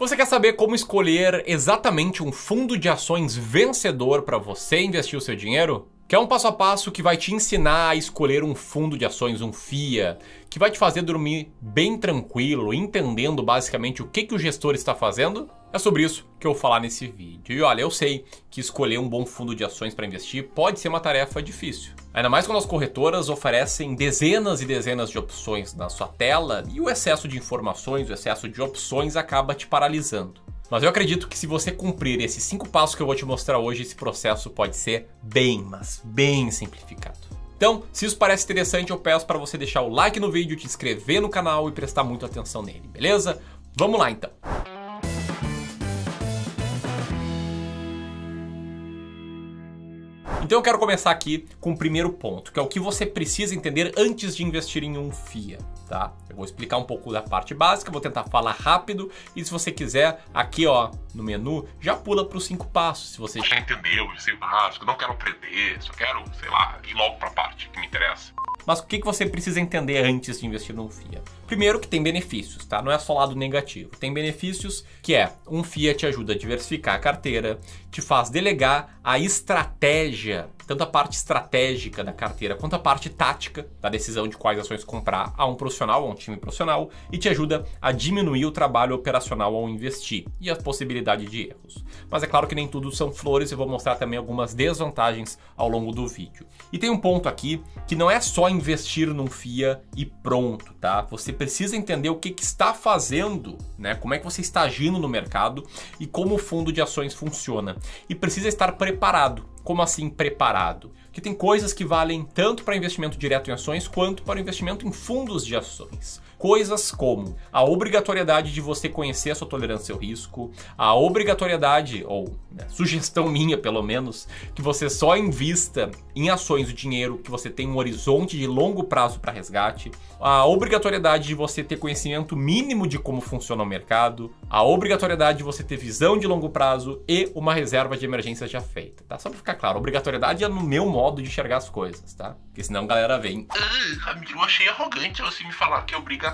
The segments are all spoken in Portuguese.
Você quer saber como escolher exatamente um fundo de ações vencedor para você investir o seu dinheiro? Quer um passo a passo que vai te ensinar a escolher um fundo de ações, um FIA, que vai te fazer dormir bem tranquilo, entendendo basicamente o que o gestor está fazendo? É sobre isso que eu vou falar nesse vídeo. E olha, eu sei que escolher um bom fundo de ações para investir pode ser uma tarefa difícil. Ainda mais quando as corretoras oferecem dezenas e dezenas de opções na sua tela e o excesso de informações, o excesso de opções acaba te paralisando. Mas eu acredito que se você cumprir esses 5 passos que eu vou te mostrar hoje, esse processo pode ser bem, mas bem simplificado. Então, se isso parece interessante, eu peço para você deixar o like no vídeo, te inscrever no canal e prestar muita atenção nele, beleza? Vamos lá então! Então eu quero começar aqui com o primeiro ponto, que é o que você precisa entender antes de investir em um FIA, tá? Eu vou explicar um pouco da parte básica, vou tentar falar rápido e se você quiser, aqui ó, no menu, já pula para os 5 passos, se você já entendeu, já sei o básico, não quero aprender, só quero, sei lá, ir logo para a parte que me interessa. Mas o que você precisa entender antes de investir num FIA? Primeiro que tem benefícios, tá? Não é só lado negativo. Tem benefícios que um FIA te ajuda a diversificar a carteira, te faz delegar a estratégia, tanto a parte estratégica da carteira quanto a parte tática da decisão de quais ações comprar a um profissional, a um time profissional, e te ajuda a diminuir o trabalho operacional ao investir e a possibilidade de erros. Mas é claro que nem tudo são flores, eu vou mostrar também algumas desvantagens ao longo do vídeo. E tem um ponto aqui que não é só investir num FIA e pronto, tá? Você precisa entender o que está fazendo, né? Como é que você está agindo no mercado e como o fundo de ações funciona. E precisa estar preparado. Como assim preparado? Porque tem coisas que valem tanto para investimento direto em ações quanto para investimento em fundos de ações. Coisas como a obrigatoriedade de você conhecer a sua tolerância ao risco, a obrigatoriedade, ou sugestão minha pelo menos, que você só invista em ações o dinheiro que você tem um horizonte de longo prazo para resgate, a obrigatoriedade de você ter conhecimento mínimo de como funciona o mercado, a obrigatoriedade de você ter visão de longo prazo e uma reserva de emergência já feita, tá? Só para ficar claro, a obrigatoriedade é no meu modo de enxergar as coisas, tá? Porque senão a galera vem... Amigo, eu achei arrogante você me falar que é obrigatório.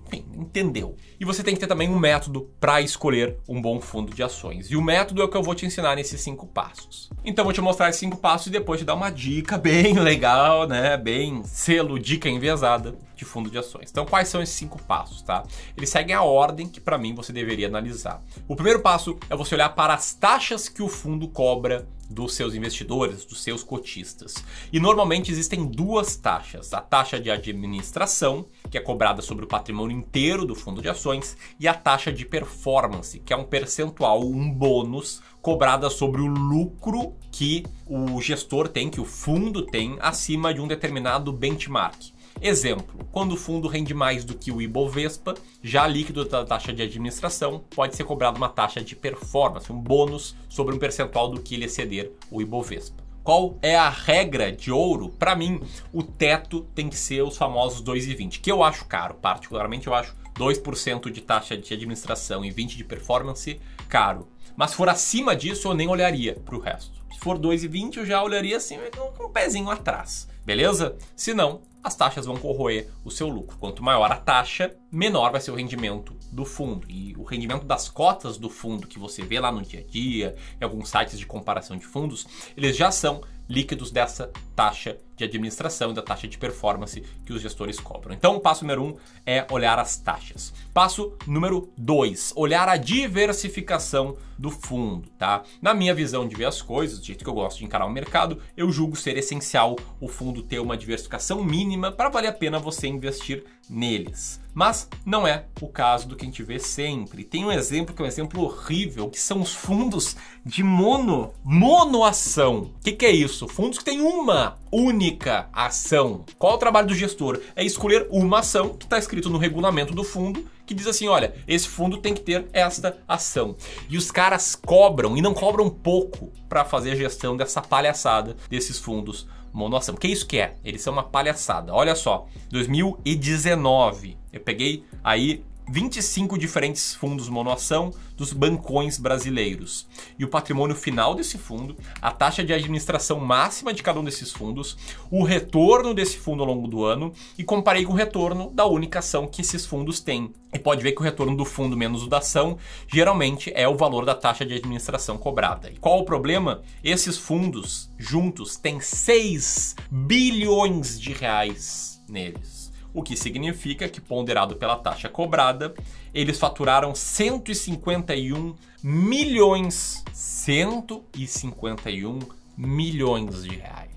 Enfim, entendeu? E você tem que ter também um método para escolher um bom fundo de ações. E o método é o que eu vou te ensinar nesses 5 passos. Então eu vou te mostrar esses 5 passos e depois te dar uma dica bem legal, né? Bem selo dica enviesada de fundo de ações. Então quais são esses 5 passos, tá? Eles seguem a ordem que para mim você deveria analisar. O primeiro passo é você olhar para as taxas que o fundo cobra dos seus investidores, dos seus cotistas. E normalmente existem 2 taxas. A taxa de administração, que é cobrada sobre o patrimônio inteiro do fundo de ações, e a taxa de performance, que é um percentual, um bônus, cobrada sobre o lucro que o gestor tem, que o fundo tem, acima de um determinado benchmark. Exemplo, quando o fundo rende mais do que o Ibovespa, já líquido da taxa de administração, pode ser cobrado uma taxa de performance, um bônus sobre um percentual do que ele exceder o Ibovespa. Qual é a regra de ouro? Para mim, o teto tem que ser os famosos 2,20, que eu acho caro, particularmente eu acho 2% de taxa de administração e 20% de performance caro. Mas se for acima disso, eu nem olharia para o resto. Se for 2,20, eu já olharia assim com um pezinho atrás, beleza? Se não, as taxas vão corroer o seu lucro. Quanto maior a taxa, menor vai ser o rendimento do fundo. E o rendimento das cotas do fundo que você vê lá no dia a dia, em alguns sites de comparação de fundos, eles já são líquidos dessa taxa de administração e da taxa de performance que os gestores cobram. Então, o passo número 1 é olhar as taxas. Passo número 2, olhar a diversificação do fundo, tá? Na minha visão de ver as coisas, do jeito que eu gosto de encarar o mercado, eu julgo ser essencial o fundo ter uma diversificação mínima para valer a pena você investir neles. Mas não é o caso do que a gente vê sempre. Tem um exemplo que é um exemplo horrível, que são os fundos de monoação. O que é isso? Fundos que têm uma única ação. Qual é o trabalho do gestor? É escolher uma ação que está escrito no regulamento do fundo, que diz assim, olha, esse fundo tem que ter esta ação. E os caras cobram, e não cobram pouco, para fazer a gestão dessa palhaçada desses fundos monoação. O que é isso que é? Eles são uma palhaçada. Olha só, 2019, eu peguei aí 25 diferentes fundos monoação dos bancões brasileiros. E o patrimônio final desse fundo, a taxa de administração máxima de cada um desses fundos, o retorno desse fundo ao longo do ano e comparei com o retorno da única ação que esses fundos têm. E pode ver que o retorno do fundo menos o da ação geralmente é o valor da taxa de administração cobrada. E qual o problema? Esses fundos juntos têm 6 bilhões de reais neles. O que significa que, ponderado pela taxa cobrada, eles faturaram 151 milhões. 151 milhões de reais.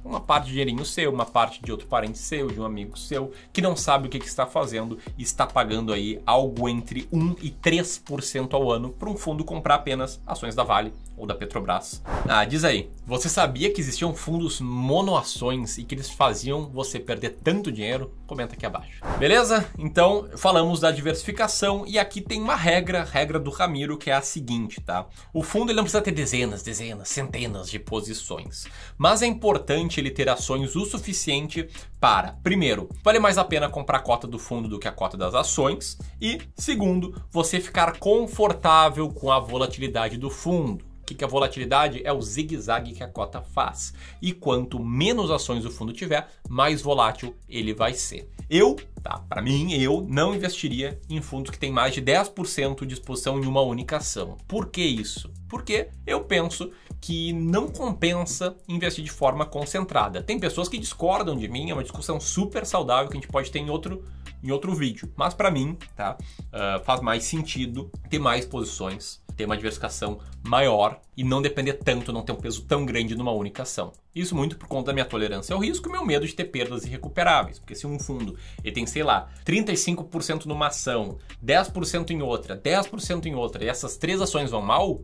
Uma parte de dinheirinho seu, uma parte de outro parente seu, de um amigo seu, que não sabe o que está fazendo e está pagando aí algo entre 1% e 3% ao ano para um fundo comprar apenas ações da Vale ou da Petrobras. Ah, diz aí, você sabia que existiam fundos monoações e que eles faziam você perder tanto dinheiro? Comenta aqui abaixo. Beleza? Então, falamos da diversificação e aqui tem uma regra do Ramiro, que é a seguinte, tá? O fundo ele não precisa ter dezenas, centenas de posições, mas é importante ele ter ações o suficiente para, primeiro, vale mais a pena comprar a cota do fundo do que a cota das ações e, segundo, você ficar confortável com a volatilidade do fundo. O que é a volatilidade? É o zigue-zague que a cota faz. E quanto menos ações o fundo tiver, mais volátil ele vai ser. Para mim, eu não investiria em fundos que têm mais de 10% de exposição em uma única ação. Por que isso? Porque eu penso que não compensa investir de forma concentrada. Tem pessoas que discordam de mim, é uma discussão super saudável que a gente pode ter em outro vídeo. Mas para mim, faz mais sentido ter mais posições, ter uma diversificação maior e não depender tanto, não ter um peso tão grande numa única ação. Isso muito por conta da minha tolerância ao risco e meu medo de ter perdas irrecuperáveis. Porque se um fundo ele tem, sei lá, 35% numa ação, 10% em outra, 10% em outra, e essas 3 ações vão mal,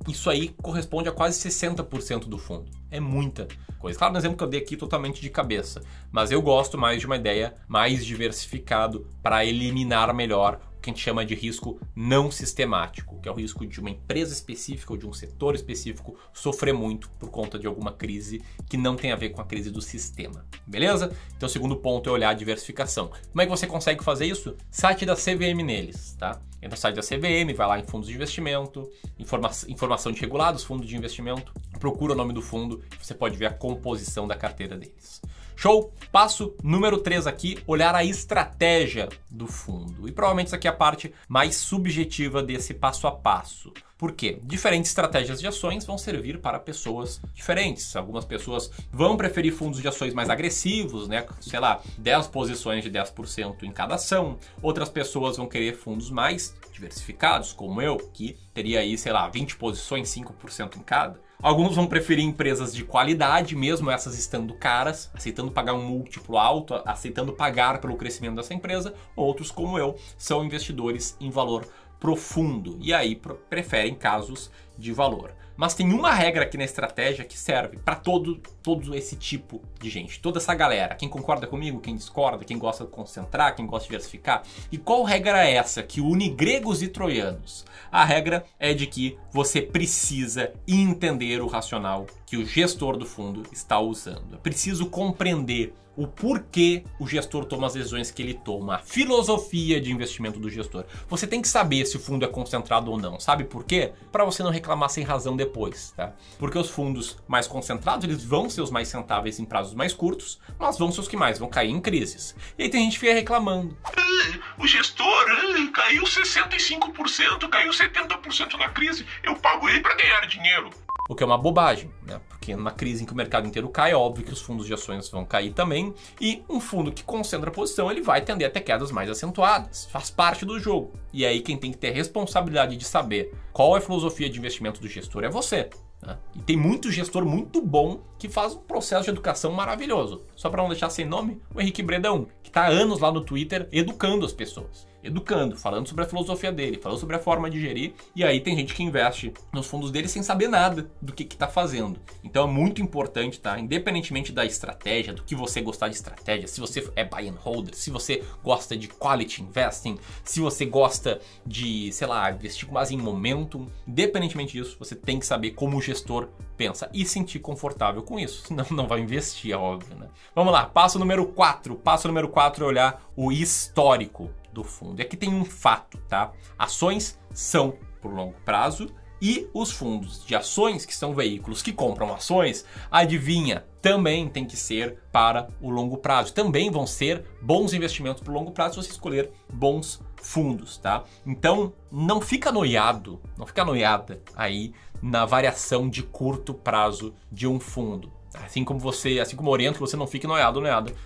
isso aí corresponde a quase 60% do fundo. É muita coisa. Claro, no exemplo que eu dei aqui totalmente de cabeça, mas eu gosto mais de uma ideia mais diversificado para eliminar melhor o que a gente chama de risco não sistemático, que é o risco de uma empresa específica ou de um setor específico sofrer muito por conta de alguma crise que não tem a ver com a crise do sistema, beleza? Então o segundo ponto é olhar a diversificação. Como é que você consegue fazer isso? Site da CVM neles, tá? Entra no site da CVM, vai lá em fundos de investimento, informação de regulados, fundos de investimento, procura o nome do fundo, você pode ver a composição da carteira deles. Show? Passo número 3 aqui, olhar a estratégia do fundo. E provavelmente isso aqui é a parte mais subjetiva desse passo a passo. Por quê? Diferentes estratégias de ações vão servir para pessoas diferentes. Algumas pessoas vão preferir fundos de ações mais agressivos, né? Sei lá, 10 posições de 10% em cada ação. Outras pessoas vão querer fundos mais diversificados, como eu, que teria aí, sei lá, 20 posições, 5% em cada. Alguns vão preferir empresas de qualidade, mesmo essas estando caras, aceitando pagar um múltiplo alto, aceitando pagar pelo crescimento dessa empresa. Outros, como eu, são investidores em valor profundo e aí preferem casos de valor. Mas tem uma regra aqui na estratégia que serve para todo esse tipo de gente, toda essa galera. Quem concorda comigo, quem discorda, quem gosta de concentrar, quem gosta de diversificar. E qual regra é essa que une gregos e troianos? A regra é de que você precisa entender o racional que o gestor do fundo está usando. É preciso compreender o porquê o gestor toma as decisões que ele toma, a filosofia de investimento do gestor. Você tem que saber se o fundo é concentrado ou não. Sabe por quê? Para você não reclamar sem razão depois, tá? Porque os fundos mais concentrados, eles vão ser os mais rentáveis em prazos mais curtos, mas vão ser os que mais vão cair em crises. E aí tem gente que fica reclamando. O gestor caiu 65%, caiu 70% na crise, eu pago ele para ganhar dinheiro. O que é uma bobagem, né? Porque numa crise em que o mercado inteiro cai, é óbvio que os fundos de ações vão cair também. E um fundo que concentra a posição, ele vai tender a ter quedas mais acentuadas. Faz parte do jogo. E aí quem tem que ter a responsabilidade de saber qual é a filosofia de investimento do gestor é você. Né? E tem muito gestor muito bom que faz um processo de educação maravilhoso. Só para não deixar sem nome, o Henrique Bredão, que está há anos lá no Twitter educando as pessoas. Educando, falando sobre a filosofia dele, falando sobre a forma de gerir. E aí tem gente que investe nos fundos dele sem saber nada do que está fazendo. Então é muito importante, tá? Independentemente da estratégia, do que você gostar de estratégia, se você é buy and holder, se você gosta de quality investing, se você gosta de, sei lá, investir com base em momentum, independentemente disso, você tem que saber como o gestor pensa e sentir confortável com isso, senão não vai investir, é óbvio, né? Vamos lá, passo número 4. Passo número 4 é olhar o histórico. do fundo. E aqui tem um fato, tá? Ações são por longo prazo e os fundos de ações, que são veículos que compram ações, adivinha, também tem que ser para o longo prazo. Também vão ser bons investimentos para o longo prazo se você escolher bons fundos, tá? Então, não fica noiado, não fica noiada aí na variação de curto prazo de um fundo. Assim como eu oriento que você não fique noiado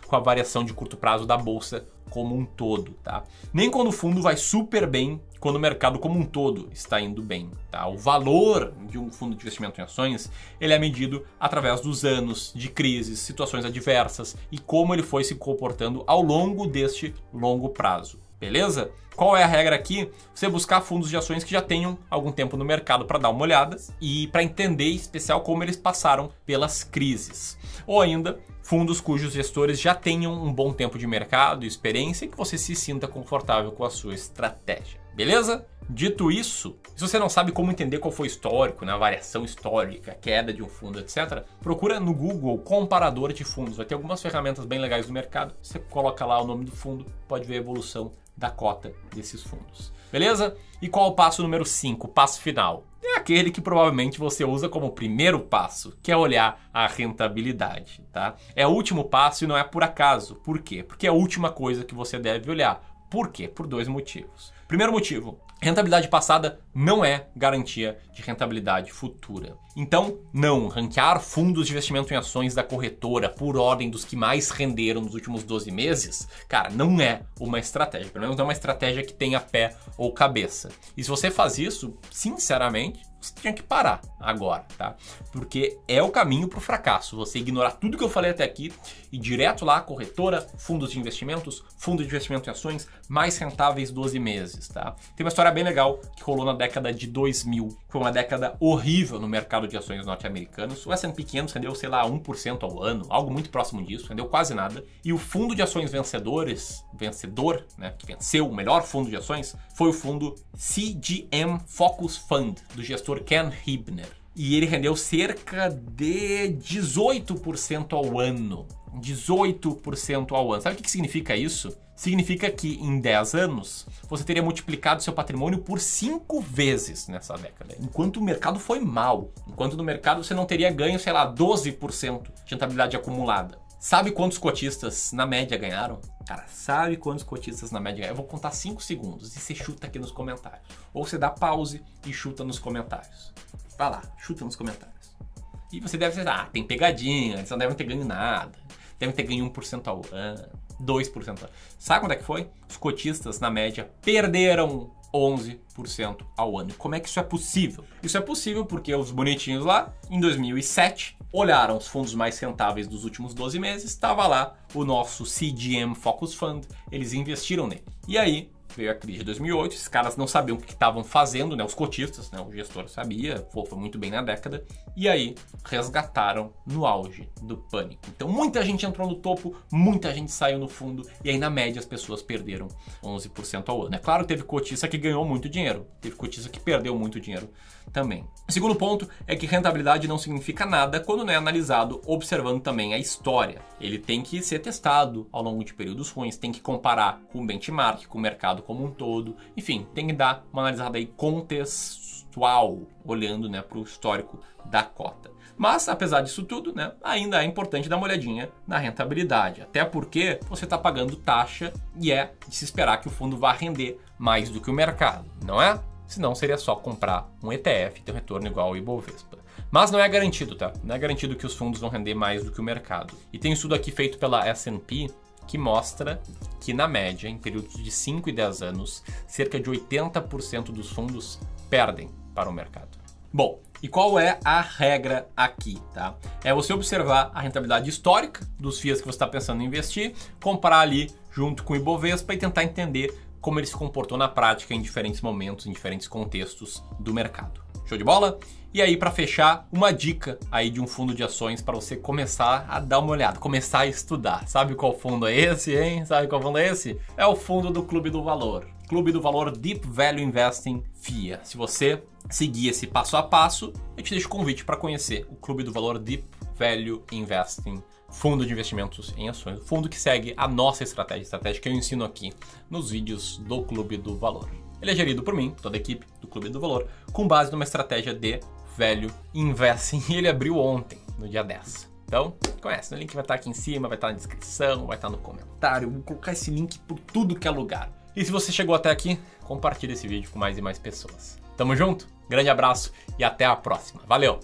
com a variação de curto prazo da bolsa como um todo, tá? Nem quando o fundo vai super bem, quando o mercado como um todo está indo bem, tá? O valor de um fundo de investimento em ações, ele é medido através dos anos de crises, situações adversas e como ele foi se comportando ao longo deste longo prazo, beleza? Qual é a regra aqui? Você buscar fundos de ações que já tenham algum tempo no mercado para dar uma olhada e para entender em especial como eles passaram pelas crises. Ou ainda, fundos cujos gestores já tenham um bom tempo de mercado e experiência e que você se sinta confortável com a sua estratégia. Beleza? Dito isso, se você não sabe como entender qual foi o histórico, a variação histórica, a queda de um fundo, etc., procura no Google comparador de fundos. Vai ter algumas ferramentas bem legais do mercado. Você coloca lá o nome do fundo, pode ver a evolução da cota desses fundos. Beleza? E qual o passo número 5, o passo final? É aquele que provavelmente você usa como primeiro passo, que é olhar a rentabilidade, tá? É o último passo e não é por acaso. Por quê? Porque é a última coisa que você deve olhar. Por quê? Por 2 motivos. Primeiro motivo, rentabilidade passada não é garantia de rentabilidade futura. Então, não ranquear fundos de investimento em ações da corretora por ordem dos que mais renderam nos últimos 12 meses, cara, não é uma estratégia. Pelo menos não é uma estratégia que tenha pé ou cabeça. E se você faz isso, sinceramente, você tinha que parar agora, tá? Porque é o caminho para o fracasso. Você ignorar tudo que eu falei até aqui e direto lá, corretora, fundos de investimentos, fundo de investimento em ações mais rentáveis 12 meses, tá? Tem uma história bem legal que rolou na década de 2000. Foi uma década horrível no mercado de ações norte-americanos. O S&P 500 rendeu, sei lá, 1% ao ano, algo muito próximo disso, rendeu quase nada. E o fundo de ações vencedor, né, que venceu o melhor fundo de ações, foi o fundo CGM Focus Fund, do gestor Ken Hibner. E ele rendeu cerca de 18% ao ano. 18% ao ano. Sabe o que significa isso? Significa que em 10 anos você teria multiplicado seu patrimônio por 5 vezes nessa década. Enquanto o mercado foi mal. Enquanto no mercado você não teria ganho, sei lá, 12% de rentabilidade acumulada. Sabe quantos cotistas na média ganharam? Cara, sabe quantos cotistas na média ganharam? Eu vou contar 5 segundos e você chuta aqui nos comentários. Ou você dá pause e chuta nos comentários. Vai lá, chuta nos comentários. E você deve dizer, tem pegadinha, eles não devem ter ganho nada. Devem ter ganho 1% ao ano, 2% ao ano. Sabe quando é que foi? Os cotistas, na média, perderam 11% ao ano. Como é que isso é possível? Isso é possível porque os bonitinhos lá, em 2007, olharam os fundos mais rentáveis dos últimos 12 meses, estava lá o nosso CGM Focus Fund, eles investiram nele. E aí, veio a crise de 2008, esses caras não sabiam o que estavam fazendo, né? Os cotistas, né? O gestor sabia, foi muito bem na década, e aí resgataram no auge do pânico. Então muita gente entrou no topo, muita gente saiu no fundo, e aí na média as pessoas perderam 11% ao ano. É claro, teve cotista que ganhou muito dinheiro, teve cotista que perdeu muito dinheiro também. O segundo ponto é que rentabilidade não significa nada quando não é analisado observando também a história. Ele tem que ser testado ao longo de períodos ruins, tem que comparar com o benchmark, com o mercado como um todo, enfim, tem que dar uma analisada aí contextual, olhando, né, para o histórico da cota. Mas, apesar disso tudo, né, ainda é importante dar uma olhadinha na rentabilidade, até porque você está pagando taxa e é de se esperar que o fundo vá render mais do que o mercado, não é? Senão seria só comprar um ETF e ter um retorno igual ao Ibovespa. Mas não é garantido, tá? Não é garantido que os fundos vão render mais do que o mercado. E tem um estudo aqui feito pela S&P que mostra que, na média, em períodos de 5 e 10 anos, cerca de 80% dos fundos perdem para o mercado. Bom, e qual é a regra aqui, tá? É você observar a rentabilidade histórica dos FIIs que você está pensando em investir, comparar ali junto com o Ibovespa e tentar entender como ele se comportou na prática em diferentes momentos, em diferentes contextos do mercado. Show de bola? E aí, para fechar, uma dica aí de um fundo de ações para você começar a dar uma olhada, começar a estudar. Sabe qual fundo é esse, hein? Sabe qual fundo é esse? É o fundo do Clube do Valor. Clube do Valor Deep Value Investing FIA. Se você seguir esse passo a passo, eu te deixo o convite para conhecer o Clube do Valor Deep Value Investing fundo de investimentos em ações, fundo que segue a nossa estratégia que eu ensino aqui nos vídeos do Clube do Valor. Ele é gerido por mim, toda a equipe do Clube do Valor, com base numa estratégia de Value Investing, e ele abriu ontem, no dia 10. Então, conhece, o link vai estar aqui em cima, vai estar na descrição, vai estar no comentário, vou colocar esse link por tudo que é lugar. E se você chegou até aqui, compartilha esse vídeo com mais e mais pessoas. Tamo junto, grande abraço e até a próxima. Valeu!